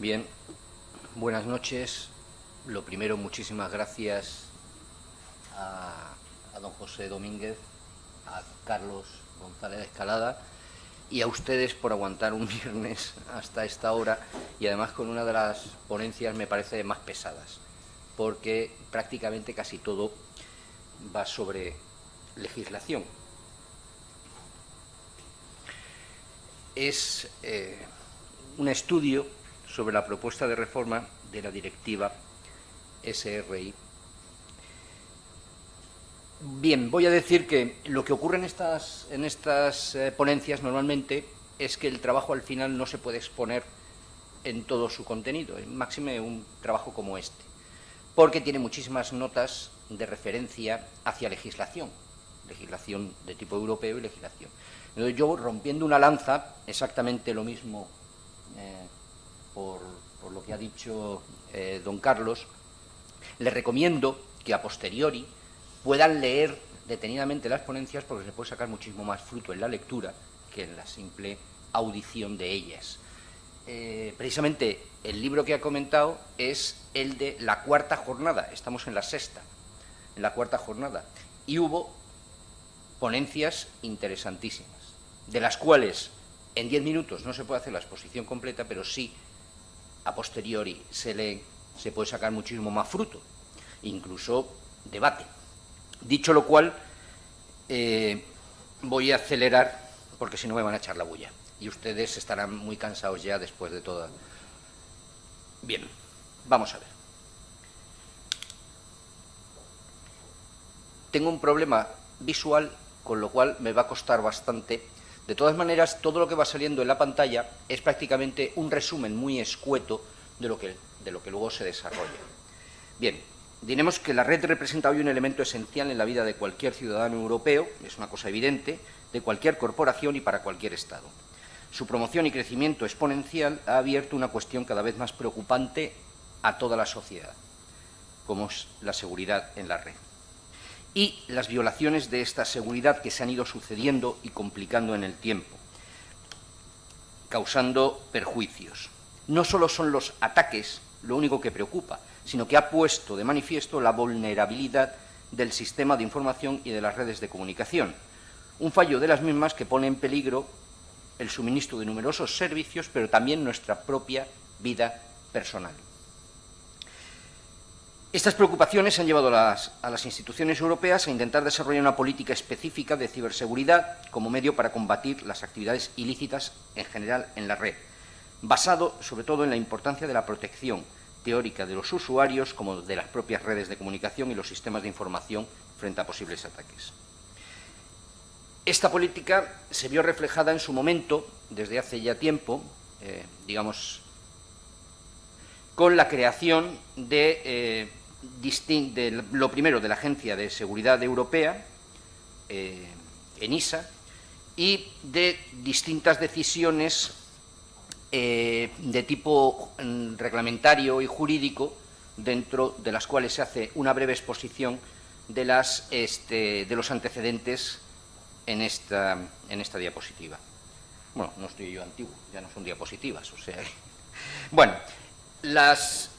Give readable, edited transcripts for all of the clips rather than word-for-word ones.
Bien, buenas noches. Lo primero, muchísimas gracias a don José Domínguez, a Carlos González Escalada y a ustedes por aguantar un viernes hasta esta hora, y además con una de las ponencias me parece más pesadas, porque prácticamente casi todo va sobre legislación. Es un estudio sobre la propuesta de reforma de la directiva SRI. Bien, voy a decir que lo que ocurre en estas ponencias normalmente es que el trabajo al final no se puede exponer en todo su contenido, máxime un trabajo como este, porque tiene muchísimas notas de referencia hacia legislación de tipo europeo y legislación. Entonces yo, rompiendo una lanza, exactamente lo mismo por lo que ha dicho don Carlos, les recomiendo que a posteriori puedan leer detenidamente las ponencias, porque se puede sacar muchísimo más fruto en la lectura que en la simple audición de ellas. Precisamente el libro que ha comentado es el de la cuarta jornada, estamos en la sexta, en la cuarta jornada, y hubo ponencias interesantísimas, de las cuales en 10 minutos no se puede hacer la exposición completa, pero sí a posteriori se puede sacar muchísimo más fruto, incluso debate. Dicho lo cual, voy a acelerar, porque si no me van a echar la bulla, y ustedes estarán muy cansados ya después de toda. Bien, vamos a ver. Tengo un problema visual, con lo cual me va a costar bastante. De todas maneras, todo lo que va saliendo en la pantalla es prácticamente un resumen muy escueto de lo que luego se desarrolla. Bien, diremos que la red representa hoy un elemento esencial en la vida de cualquier ciudadano europeo, es una cosa evidente, de cualquier corporación y para cualquier Estado. Su promoción y crecimiento exponencial ha abierto una cuestión cada vez más preocupante a toda la sociedad, como es la seguridad en la red, y las violaciones de esta seguridad que se han ido sucediendo y complicando en el tiempo, causando perjuicios. No solo son los ataques lo único que preocupa, sino que ha puesto de manifiesto la vulnerabilidad del sistema de información y de las redes de comunicación, un fallo de las mismas que pone en peligro el suministro de numerosos servicios, pero también nuestra propia vida personal. Estas preocupaciones han llevado a las instituciones europeas a intentar desarrollar una política específica de ciberseguridad como medio para combatir las actividades ilícitas en general en la red, basado sobre todo en la importancia de la protección teórica de los usuarios como de las propias redes de comunicación y los sistemas de información frente a posibles ataques. Esta política se vio reflejada en su momento, desde hace ya tiempo, digamos, con la creación de lo primero de la Agencia de Seguridad Europea, ENISA, y de distintas decisiones de tipo reglamentario y jurídico, dentro de las cuales se hace una breve exposición de los antecedentes en esta diapositiva. Bueno, no estoy yo antiguo, ya no son diapositivas, o sea. Bueno, las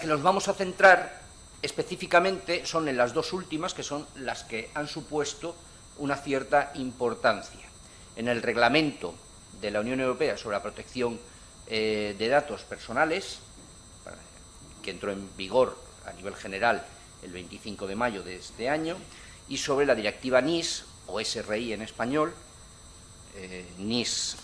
que nos vamos a centrar específicamente son en las dos últimas, que son las que han supuesto una cierta importancia. En el reglamento de la Unión Europea sobre la protección de datos personales, que entró en vigor a nivel general el 25 de mayo de este año, y sobre la directiva NIS, o SRI en español. NIS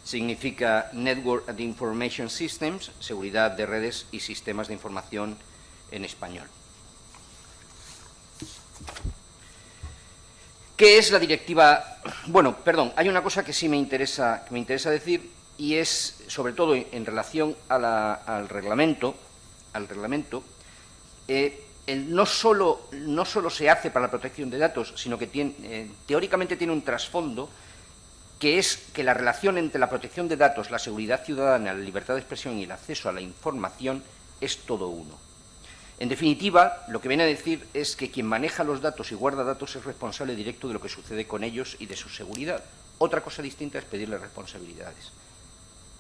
significa Network and Information Systems, seguridad de redes y sistemas de información en español. ¿Qué es la directiva? Bueno, perdón, hay una cosa que sí me interesa decir, y es, sobre todo en relación al reglamento, no solo se hace para la protección de datos, sino que teóricamente tiene un trasfondo, que es que la relación entre la protección de datos, la seguridad ciudadana, la libertad de expresión y el acceso a la información es todo uno. En definitiva, lo que viene a decir es que quien maneja los datos y guarda datos es responsable directo de lo que sucede con ellos y de su seguridad. Otra cosa distinta es pedirle responsabilidades.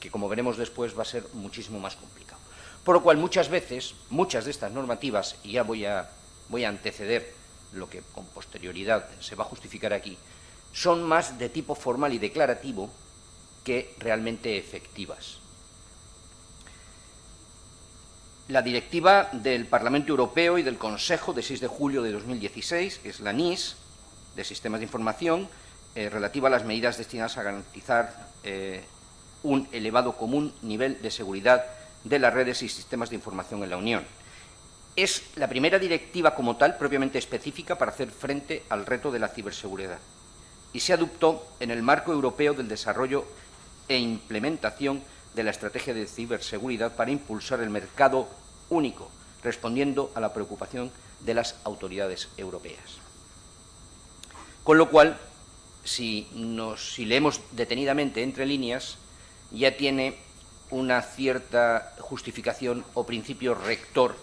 que como veremos después va a ser muchísimo más complicado. Por lo cual muchas veces, muchas de estas normativas, y ya voy a anteceder lo que con posterioridad se va a justificar aquí, son más de tipo formal y declarativo que realmente efectivas. La directiva del Parlamento Europeo y del Consejo de 6 de julio de 2016, que es la NIS, de Sistemas de Información, relativa a las medidas destinadas a garantizar un elevado común nivel de seguridad de las redes y sistemas de información en la Unión. Es la primera directiva como tal propiamente específica para hacer frente al reto de la ciberseguridad y se adoptó en el marco europeo del desarrollo e implementación de la estrategia de ciberseguridad para impulsar el mercado único, respondiendo a la preocupación de las autoridades europeas. Con lo cual, si leemos detenidamente entre líneas, ya tiene una cierta justificación o principio rector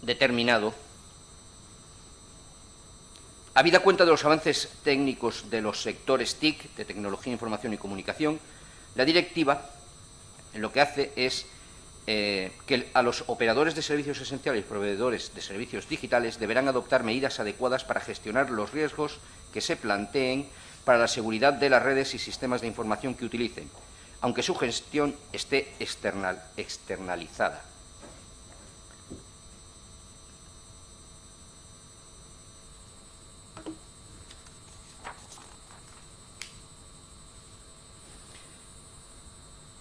determinado. Habida cuenta de los avances técnicos de los sectores TIC, de tecnología, información y comunicación, la directiva lo que hace es que a los operadores de servicios esenciales y proveedores de servicios digitales deberán adoptar medidas adecuadas para gestionar los riesgos que se planteen para la seguridad de las redes y sistemas de información que utilicen, aunque su gestión esté externalizada.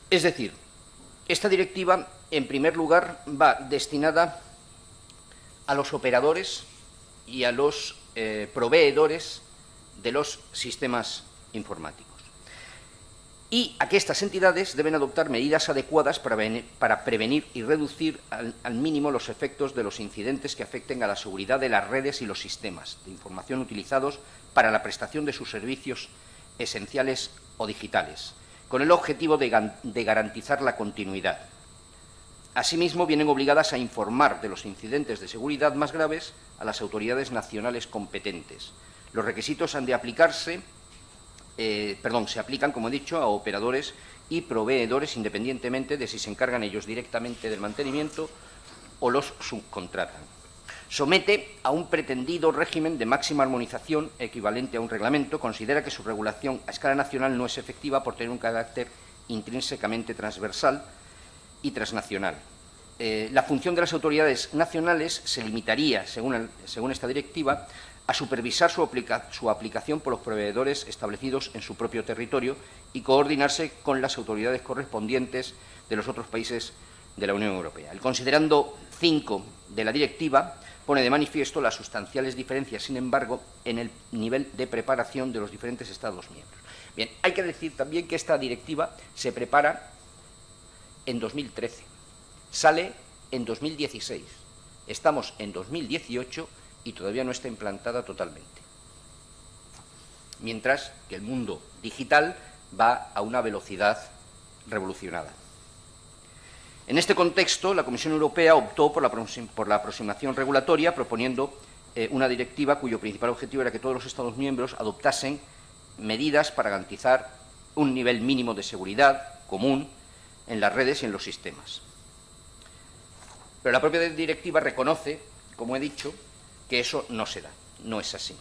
Es decir, esta directiva, en primer lugar, va destinada a los operadores y a los proveedores de los sistemas informáticos, y a que estas entidades deben adoptar medidas adecuadas para prevenir y reducir al mínimo los efectos de los incidentes que afecten a la seguridad de las redes y los sistemas de información utilizados para la prestación de sus servicios esenciales o digitales, con el objetivo de garantizar la continuidad. Asimismo, vienen obligadas a informar de los incidentes de seguridad más graves a las autoridades nacionales competentes. Los requisitos han de aplicarse, se aplican, como he dicho, a operadores y proveedores independientemente de si se encargan ellos directamente del mantenimiento o los subcontratan. Somete a un pretendido régimen de máxima armonización equivalente a un reglamento. Considera que su regulación a escala nacional no es efectiva por tener un carácter intrínsecamente transversal y transnacional. La función de las autoridades nacionales se limitaría, según esta directiva, a supervisar su aplicación por los proveedores establecidos en su propio territorio y coordinarse con las autoridades correspondientes de los otros países de la Unión Europea. El considerando 5 de la directiva pone de manifiesto las sustanciales diferencias, sin embargo, en el nivel de preparación de los diferentes Estados miembros. Bien, hay que decir también que esta directiva se prepara en 2013, sale en 2016, estamos en 2018 y todavía no está implantada totalmente. Mientras que el mundo digital va a una velocidad revolucionada. En este contexto, la Comisión Europea optó por la aproximación regulatoria, proponiendo una directiva cuyo principal objetivo era que todos los Estados miembros adoptasen medidas para garantizar un nivel mínimo de seguridad común en las redes y en los sistemas. Pero la propia directiva reconoce, como he dicho, que eso no se da, no es así.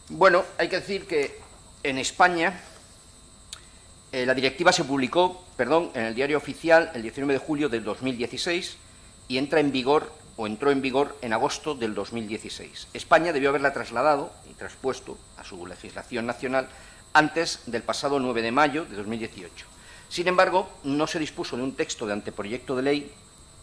Bueno, hay que decir que en España la directiva se publicó, en el Diario Oficial el 19 de julio del 2016 y entró en vigor en agosto del 2016. España debió haberla trasladado y traspuesto a su legislación nacional antes del pasado 9 de mayo de 2018. Sin embargo, no se dispuso de un texto de anteproyecto de ley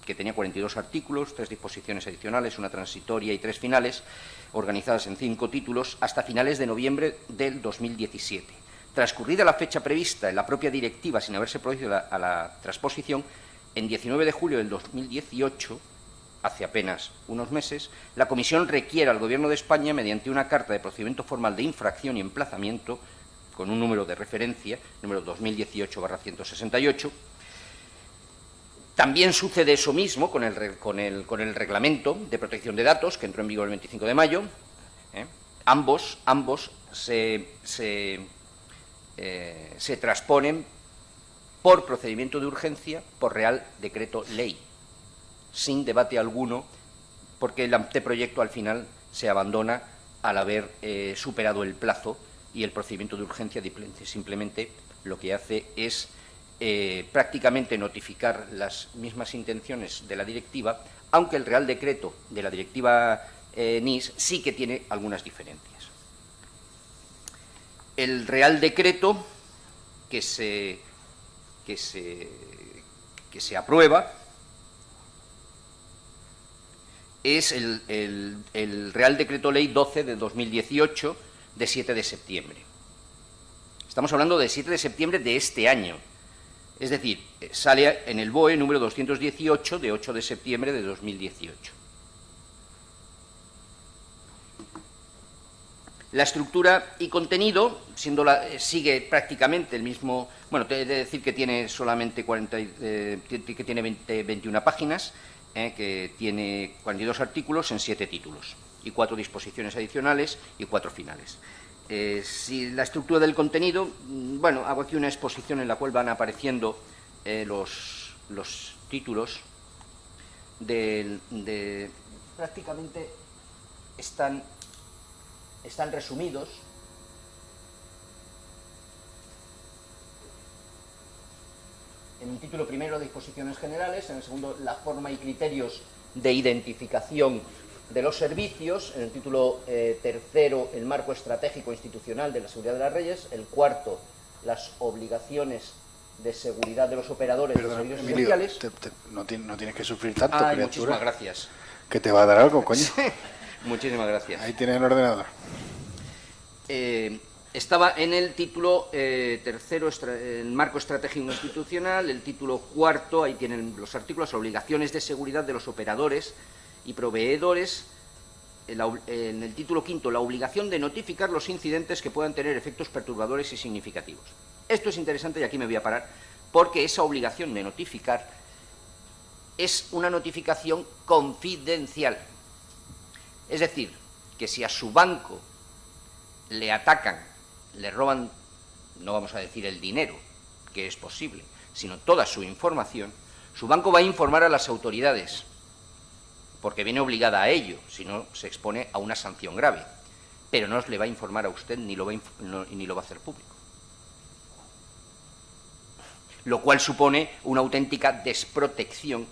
que tenía 42 artículos, 3 disposiciones adicionales, una transitoria y 3 finales, organizadas en 5 títulos, hasta finales de noviembre del 2017. Transcurrida la fecha prevista en la propia directiva, sin haberse producido la transposición, en 19 de julio del 2018, hace apenas unos meses, la Comisión requiere al Gobierno de España, mediante una carta de procedimiento formal de infracción y emplazamiento, con un número de referencia, número 2018/168. También sucede eso mismo con el Reglamento de Protección de Datos, que entró en vigor el 25 de mayo. Ambos se se transponen por procedimiento de urgencia, por Real Decreto Ley, sin debate alguno, porque el anteproyecto al final se abandona al haber superado el plazo, y el procedimiento de urgencia simplemente lo que hace es prácticamente notificar las mismas intenciones de la directiva, aunque el Real Decreto de la directiva NIS sí que tiene algunas diferencias. El Real Decreto que se aprueba es el Real Decreto Ley 12 de 2018, de 7 de septiembre. Estamos hablando de 7 de septiembre de este año. Es decir, sale en el BOE número 218 de 8 de septiembre de 2018. La estructura y contenido, sigue prácticamente el mismo. Bueno, te he de decir que tiene solamente 21 páginas, que tiene 42 artículos en 7 títulos y 4 disposiciones adicionales y 4 finales. Si la estructura del contenido, bueno, hago aquí una exposición en la cual van apareciendo los títulos prácticamente están resumidos. En el título primero, disposiciones generales; en el segundo, la forma y criterios de identificación de los servicios; en el título tercero, el marco estratégico institucional de la seguridad de las redes; el cuarto, las obligaciones de seguridad de los operadores de servicios esenciales. No tienes que sufrir tanto, criatura. Muchísimas gracias. Que te va a dar algo, coño. Muchísimas gracias. Ahí tienes el ordenador. Estaba en el título tercero, el marco estratégico institucional; el título cuarto, ahí tienen los artículos, obligaciones de seguridad de los operadores y proveedores; en el título quinto, la obligación de notificar los incidentes que puedan tener efectos perturbadores y significativos. Esto es interesante y aquí me voy a parar, porque esa obligación de notificar es una notificación confidencial. Es decir, que si a su banco le atacan, le roban, no vamos a decir el dinero, que es posible, sino toda su información, su banco va a informar a las autoridades, porque viene obligada a ello, si no se expone a una sanción grave, pero no le va a informar a usted ni lo va a hacer público. Lo cual supone una auténtica desprotección.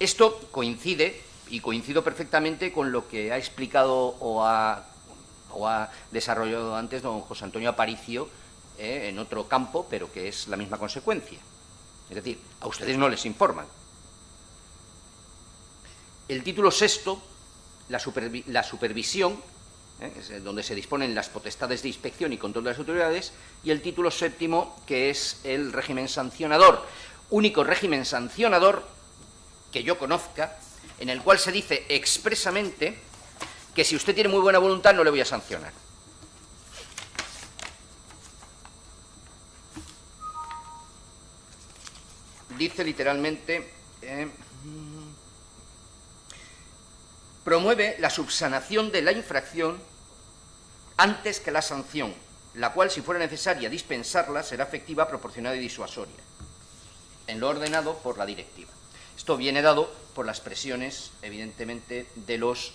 Esto coincide, y coincido perfectamente con lo que ha explicado o ha desarrollado antes don José Antonio Aparicio en otro campo, pero que es la misma consecuencia. Es decir, a ustedes no les informan. El título sexto, la supervisión, es donde se disponen las potestades de inspección y control de las autoridades; y el título séptimo, que es el régimen sancionador. Único régimen sancionador que yo conozca, en el cual se dice expresamente que si usted tiene muy buena voluntad no le voy a sancionar. Dice literalmente, promueve la subsanación de la infracción antes que la sanción, la cual, si fuera necesaria dispensarla, será efectiva, proporcionada y disuasoria, en lo ordenado por la directiva. Esto viene dado por las presiones, evidentemente, de los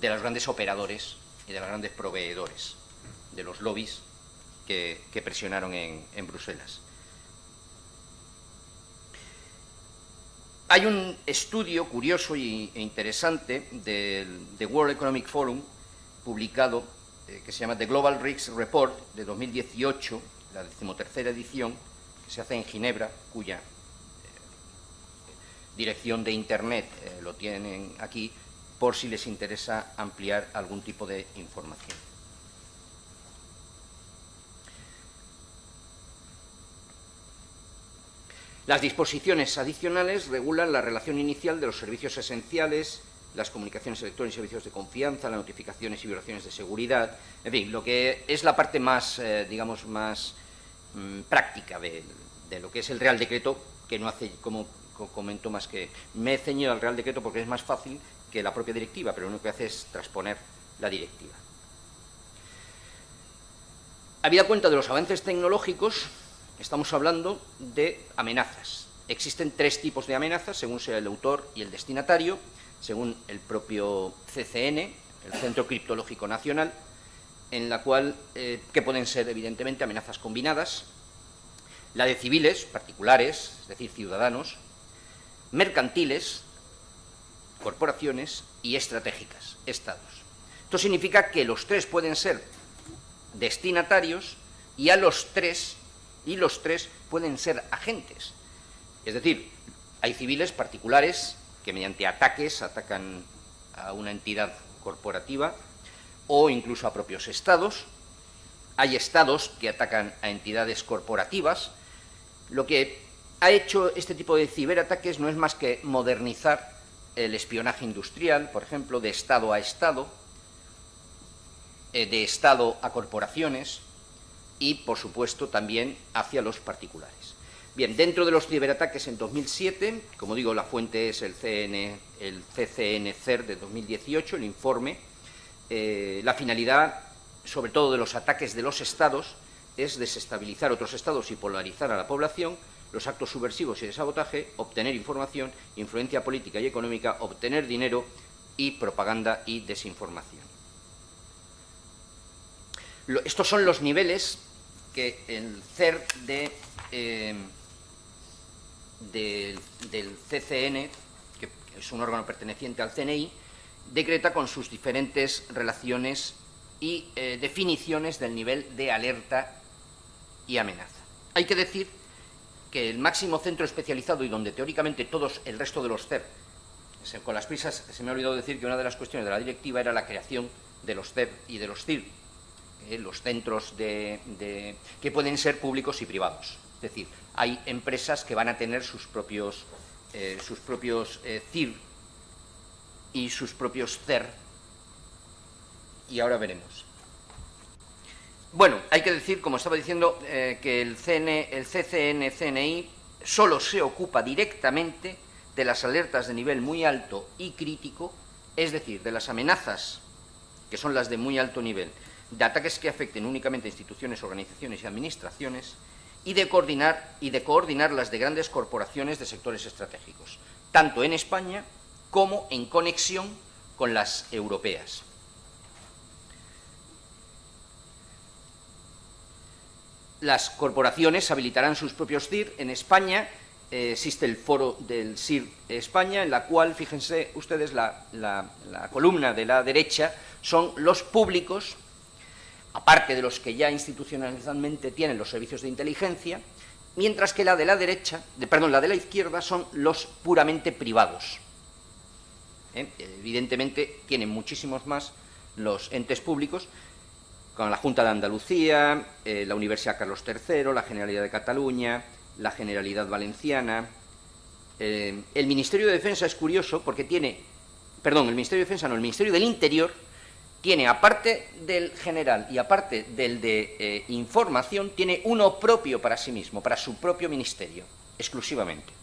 grandes operadores y de los grandes proveedores, de los lobbies que presionaron en Bruselas. Hay un estudio curioso e interesante del World Economic Forum, publicado, que se llama The Global Risks Report, de 2018, la 13ª edición, que se hace en Ginebra, cuya dirección de Internet lo tienen aquí, por si les interesa ampliar algún tipo de información. Las disposiciones adicionales regulan la relación inicial de los servicios esenciales, las comunicaciones electrónicas y servicios de confianza, las notificaciones y violaciones de seguridad, en fin, lo que es la parte más, digamos, más práctica de lo que es el Real Decreto, que no hace, como comento, más que me he ceñido al Real Decreto porque es más fácil que la propia directiva, pero lo único que hace es transponer la directiva. Habida cuenta de los avances tecnológicos, estamos hablando de amenazas. Existen 3 tipos de amenazas, según sea el autor y el destinatario, según el propio CCN, el Centro Criptológico Nacional, en la cual, que pueden ser evidentemente amenazas combinadas, la de civiles, particulares, es decir, ciudadanos, mercantiles, corporaciones y estratégicas, estados. Esto significa que los 3 pueden ser destinatarios y los tres pueden ser agentes. Es decir, hay civiles particulares que mediante ataques atacan a una entidad corporativa o incluso a propios estados. Hay estados que atacan a entidades corporativas. Lo que ha hecho este tipo de ciberataques no es más que modernizar el espionaje industrial, por ejemplo, de estado a estado, de estado a corporaciones y, por supuesto, también hacia los particulares. Bien, dentro de los ciberataques en 2007, como digo, la fuente es el CCN-CER de 2018, el informe, la finalidad, sobre todo de los ataques de los estados, es desestabilizar otros estados y polarizar a la población, los actos subversivos y de sabotaje, obtener información, influencia política y económica, obtener dinero y propaganda y desinformación. Estos son los niveles que el CER del CCN, que es un órgano perteneciente al CNI, decreta con sus diferentes relaciones y definiciones del nivel de alerta y amenaza. Hay que decir que el máximo centro especializado y donde teóricamente todos el resto de los CER, con las prisas se me ha olvidado decir que una de las cuestiones de la directiva era la creación de los CER y de los CIR, los centros que pueden ser públicos y privados. Es decir, hay empresas que van a tener sus propios CIR y sus propios CER, y ahora veremos. Bueno, hay que decir, como estaba diciendo, que el CCN-CNI solo se ocupa directamente de las alertas de nivel muy alto y crítico, es decir, de las amenazas, que son las de muy alto nivel, de ataques que afecten únicamente a instituciones, organizaciones y administraciones, y de coordinar las de grandes corporaciones de sectores estratégicos, tanto en España como en conexión con las europeas. Las corporaciones habilitarán sus propios CIR. En España existe el foro del CIR España, en la cual, fíjense ustedes, la columna de la derecha son los públicos, aparte de los que ya institucionalmente tienen los servicios de inteligencia, mientras que la de la izquierda son los puramente privados. Evidentemente tienen muchísimos más los entes públicos, con la Junta de Andalucía, la Universidad Carlos III, la Generalidad de Cataluña, la Generalidad Valenciana. El Ministerio de Defensa es curioso porque tiene, perdón, el Ministerio de Defensa no, el Ministerio del Interior tiene, aparte del general y aparte del de información, tiene uno propio para sí mismo, para su propio ministerio, exclusivamente.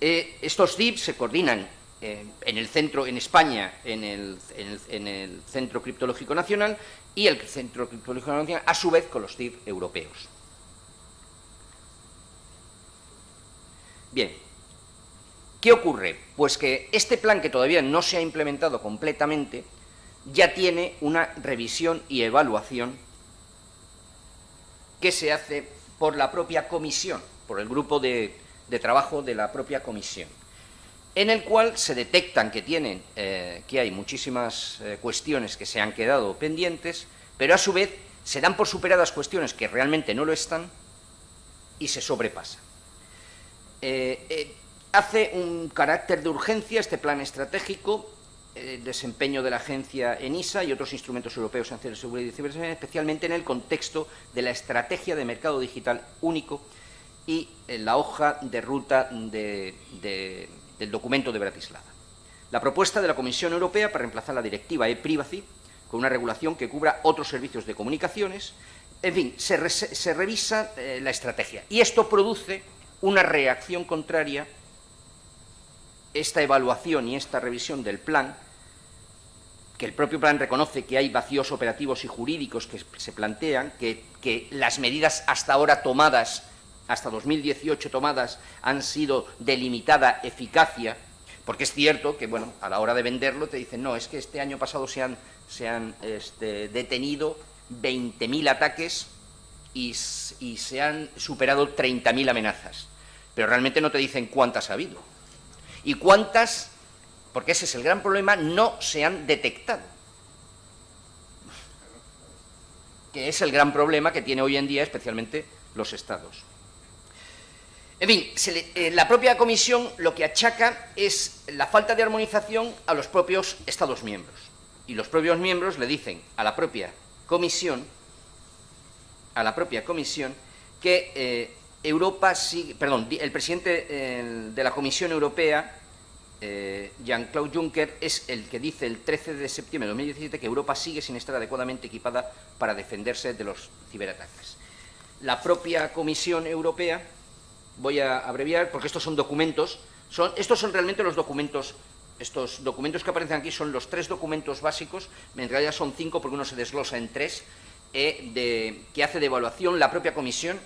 Estos CIP se coordinan en el centro, en España, en el Centro Criptológico Nacional, y el Centro Criptológico Nacional, a su vez, con los CIP europeos. Bien, ¿qué ocurre? Pues que este plan, que todavía no se ha implementado completamente, ya tiene una revisión y evaluación que se hace por la propia comisión, por el grupo de trabajo de la propia comisión, en el cual se detectan que hay muchísimas cuestiones que se han quedado pendientes, pero a su vez se dan por superadas cuestiones que realmente no lo están y se sobrepasa. Hace un carácter de urgencia este plan estratégico, el desempeño de la agencia ENISA y otros instrumentos europeos en de seguridad y ciberseguridad, especialmente en el contexto de la estrategia de mercado digital único y en la hoja de ruta del documento de Bratislava. La propuesta de la Comisión Europea para reemplazar la directiva e-Privacy con una regulación que cubra otros servicios de comunicaciones. En fin, se revisa la estrategia y esto produce una reacción contraria. Esta evaluación y esta revisión del plan que el propio plan reconoce que hay vacíos operativos y jurídicos que se plantean, que las medidas hasta ahora tomadas, hasta 2018 tomadas, han sido de limitada eficacia, porque es cierto que, bueno, a la hora de venderlo te dicen, no, es que este año pasado se han detenido 20.000 ataques y se han superado 30.000 amenazas, pero realmente no te dicen cuántas ha habido y cuántas, porque ese es el gran problema, no se han detectado, que es el gran problema que tiene hoy en día especialmente los Estados. En fin, la propia Comisión lo que achaca es la falta de armonización a los propios Estados miembros, y los propios miembros le dicen a la propia Comisión que Europa sigue, perdón, el presidente de la Comisión Europea, Jean-Claude Juncker, es el que dice el 13 de septiembre de 2017 que Europa sigue sin estar adecuadamente equipada para defenderse de los ciberataques. La propia Comisión Europea, voy a abreviar porque estos son documentos, estos son realmente los documentos. Estos documentos que aparecen aquí son los 3 documentos básicos, en realidad son 5 porque uno se desglosa en 3, que hace de evaluación la propia Comisión,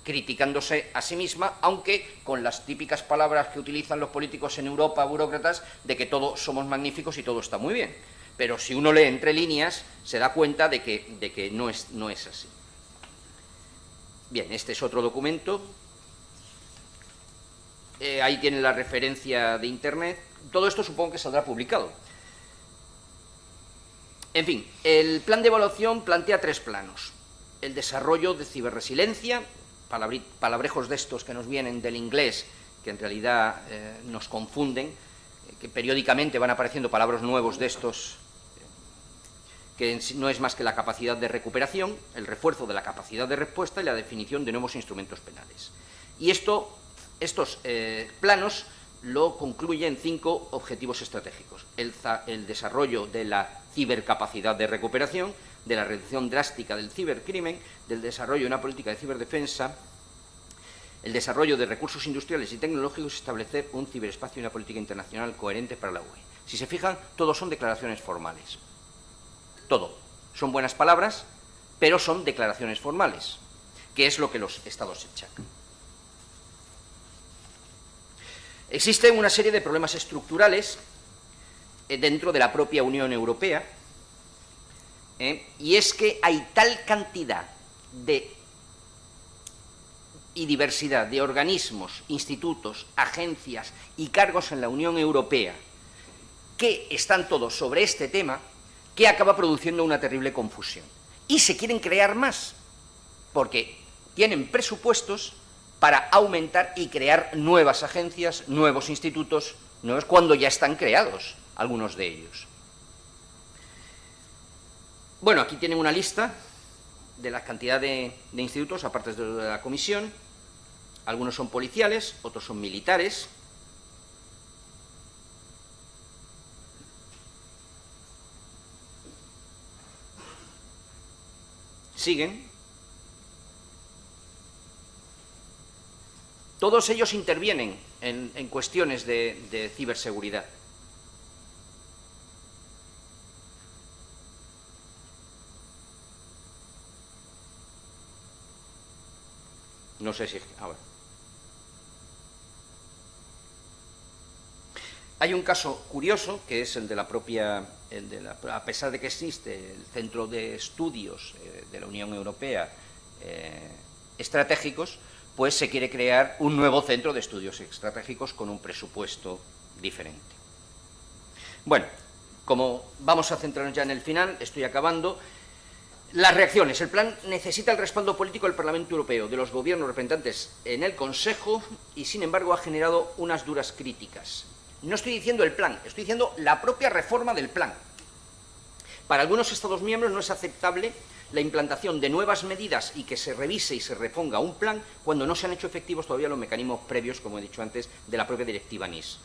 criticándose a sí misma, aunque con las típicas palabras que utilizan los políticos en Europa, burócratas, de que todos somos magníficos y todo está muy bien. Pero si uno lee entre líneas, se da cuenta de que no es así. Bien, este es otro documento. Ahí tienen la referencia de Internet. Todo esto supongo que saldrá publicado. En fin, el plan de evaluación plantea 3 planos. El desarrollo de ciberresiliencia, palabrejos de estos que nos vienen del inglés, que en realidad nos confunden, que periódicamente van apareciendo palabras nuevos de estos, que no es más que la capacidad de recuperación, el refuerzo de la capacidad de respuesta y la definición de nuevos instrumentos penales. Y estos planos lo concluyen 5 objetivos estratégicos: el desarrollo de la cibercapacidad de recuperación, de la reducción drástica del cibercrimen, del desarrollo de una política de ciberdefensa, el desarrollo de recursos industriales y tecnológicos y establecer un ciberespacio y una política internacional coherente para la UE. Si se fijan, todos son declaraciones formales. Todo. Son buenas palabras, pero son declaraciones formales, que es lo que los Estados achacan. Existen una serie de problemas estructurales dentro de la propia Unión Europea, y es que hay tal cantidad y diversidad de organismos, institutos, agencias y cargos en la Unión Europea que están todos sobre este tema, que acaba produciendo una terrible confusión. Y se quieren crear más, porque tienen presupuestos para aumentar y crear nuevas agencias, nuevos institutos, nuevos cuando ya están creados algunos de ellos. Bueno, aquí tienen una lista de la cantidad de institutos, aparte de la Comisión. Algunos son policiales, otros son militares. Siguen. Todos ellos intervienen en cuestiones de ciberseguridad. No sé si... Ahora. Hay un caso curioso, que es el de la propia... a pesar de que existe el Centro de Estudios de la Unión Europea estratégicos, pues se quiere crear un nuevo centro de estudios estratégicos con un presupuesto diferente. Bueno, como vamos a centrarnos ya en el final, estoy acabando. Las reacciones. El plan necesita el respaldo político del Parlamento Europeo, de los gobiernos representantes en el Consejo, y sin embargo ha generado unas duras críticas. No estoy diciendo el plan, estoy diciendo la propia reforma del plan. Para algunos Estados miembros no es aceptable la implantación de nuevas medidas y que se revise y se reponga un plan cuando no se han hecho efectivos todavía los mecanismos previos, como he dicho antes, de la propia directiva NIS,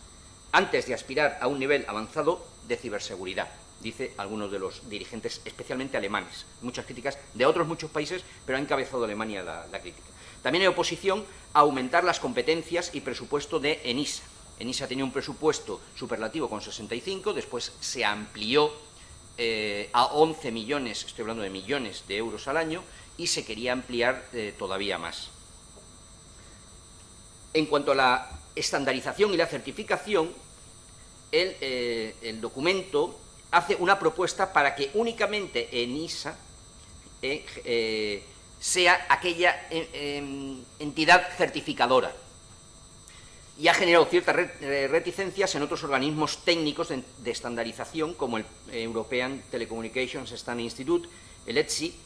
antes de aspirar a un nivel avanzado de ciberseguridad, dice algunos de los dirigentes, especialmente alemanes. Muchas críticas de otros muchos países, pero ha encabezado Alemania la crítica. También hay oposición a aumentar las competencias y presupuesto de ENISA. ENISA tenía un presupuesto superlativo con 65, después se amplió a 11 millones, estoy hablando de millones de euros al año, y se quería ampliar todavía más. En cuanto a la estandarización y la certificación, el documento hace una propuesta para que únicamente ENISA sea aquella entidad certificadora, y ha generado ciertas reticencias en otros organismos técnicos de estandarización, como el European Telecommunications Standard Institute, el ETSI,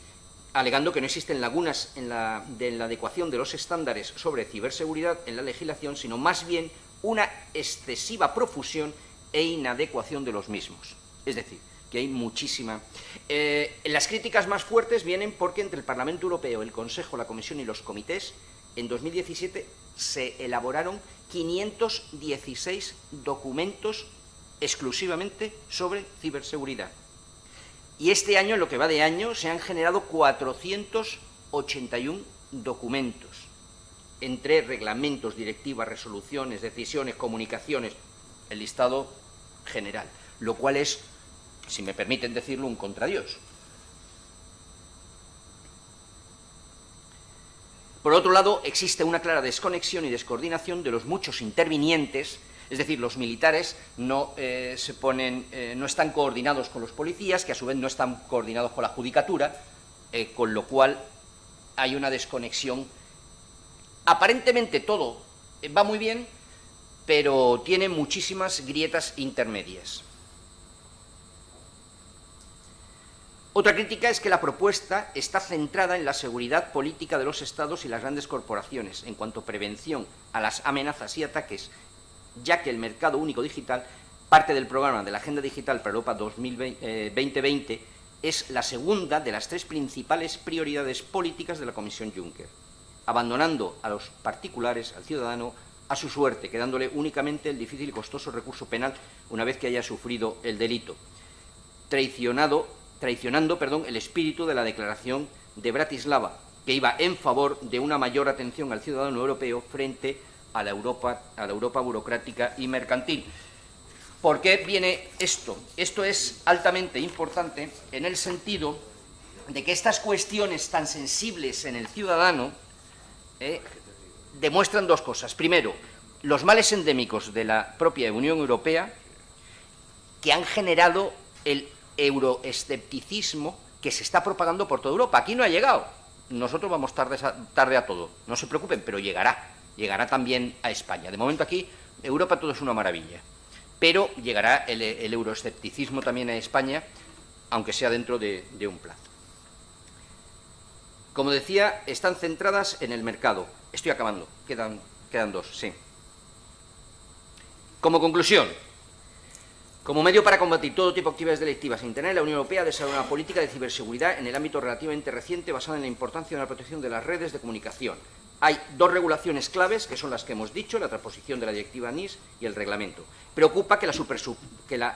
alegando que no existen lagunas en la adecuación de los estándares sobre ciberseguridad en la legislación, sino más bien una excesiva profusión e inadecuación de los mismos. Es decir, que hay muchísima... las críticas más fuertes vienen porque entre el Parlamento Europeo, el Consejo, la Comisión y los comités, en 2017 se elaboraron 516 documentos exclusivamente sobre ciberseguridad. Y este año, en lo que va de año, se han generado 481 documentos, entre reglamentos, directivas, resoluciones, decisiones, comunicaciones, el listado general, lo cual es, si me permiten decirlo, un contradios. Por otro lado, existe una clara desconexión y descoordinación de los muchos intervinientes, es decir, los militares no están coordinados con los policías, que a su vez no están coordinados con la judicatura, con lo cual hay una desconexión. Aparentemente todo va muy bien, pero tiene muchísimas grietas intermedias. Otra crítica es que la propuesta está centrada en la seguridad política de los Estados y las grandes corporaciones, en cuanto a prevención a las amenazas y ataques, ya que el mercado único digital, parte del programa de la Agenda Digital para Europa 2020, es la segunda de las tres principales prioridades políticas de la Comisión Juncker, abandonando a los particulares, al ciudadano, a su suerte, quedándole únicamente el difícil y costoso recurso penal una vez que haya sufrido el delito, traicionando el espíritu de la Declaración de Bratislava, que iba en favor de una mayor atención al ciudadano europeo frente a la Europa burocrática y mercantil. ¿Por qué viene esto? Esto es altamente importante en el sentido de que estas cuestiones tan sensibles en el ciudadano demuestran dos cosas. Primero, los males endémicos de la propia Unión Europea, que han generado el euroescepticismo que se está propagando por toda Europa. Aquí no ha llegado. Nosotros vamos tarde a todo. No se preocupen, pero llegará. Llegará también a España. De momento aquí, Europa todo es una maravilla. Pero llegará el euroescepticismo también a España, aunque sea dentro de un plazo. Como decía, están centradas en el mercado. Estoy acabando. Quedan dos, sí. Como conclusión, como medio para combatir todo tipo de actividades delictivas en Internet, la Unión Europea ha desarrollado una política de ciberseguridad en el ámbito relativamente reciente basada en la importancia de la protección de las redes de comunicación. Hay dos regulaciones claves, que son las que hemos dicho, la transposición de la directiva NIS y el reglamento. Preocupa que la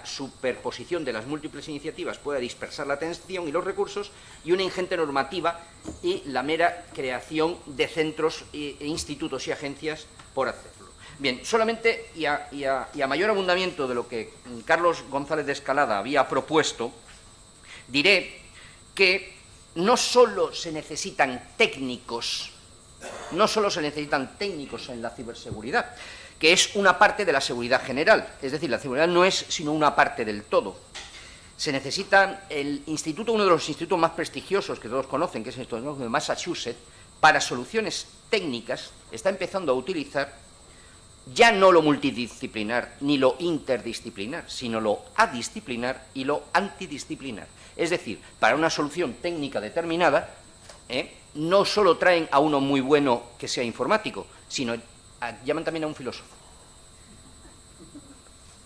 superposición de las múltiples iniciativas pueda dispersar la atención y los recursos, y una ingente normativa y la mera creación de centros, institutos y agencias por hacerlo. Bien, solamente y a mayor abundamiento de lo que Carlos González de Escalada había propuesto, diré que no solo se necesitan técnicos en la ciberseguridad, que es una parte de la seguridad general, es decir, la seguridad no es sino una parte del todo. Se necesita uno de los institutos más prestigiosos que todos conocen, que es el Instituto de Massachusetts, para soluciones técnicas, está empezando a utilizar ya no lo multidisciplinar ni lo interdisciplinar, sino lo adisciplinar y lo antidisciplinar. Es decir, para una solución técnica determinada, no solo traen a uno muy bueno que sea informático, sino llaman también a un filósofo.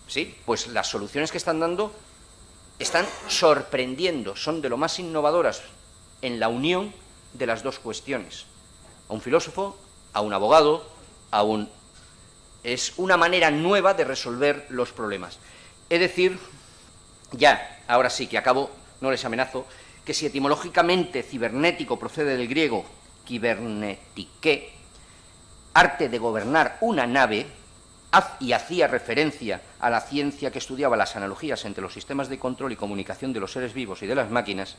¿Sí? Pues las soluciones que están dando están sorprendiendo, son de lo más innovadoras en la unión de las dos cuestiones. A un filósofo, a un abogado, es una manera nueva de resolver los problemas. Es decir, ahora sí que acabo, no les amenazo, que si etimológicamente cibernético procede del griego kibernetike, arte de gobernar una nave, y hacía referencia a la ciencia que estudiaba las analogías entre los sistemas de control y comunicación de los seres vivos y de las máquinas,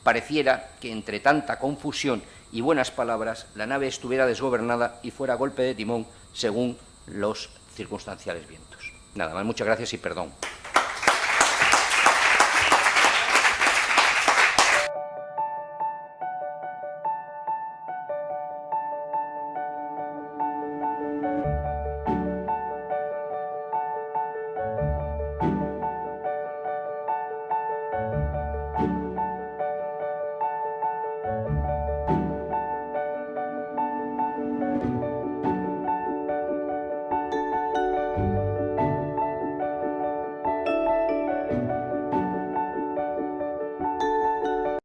pareciera que entre tanta confusión y buenas palabras la nave estuviera desgobernada y fuera golpe de timón según los circunstanciales vientos. Nada más, muchas gracias y perdón.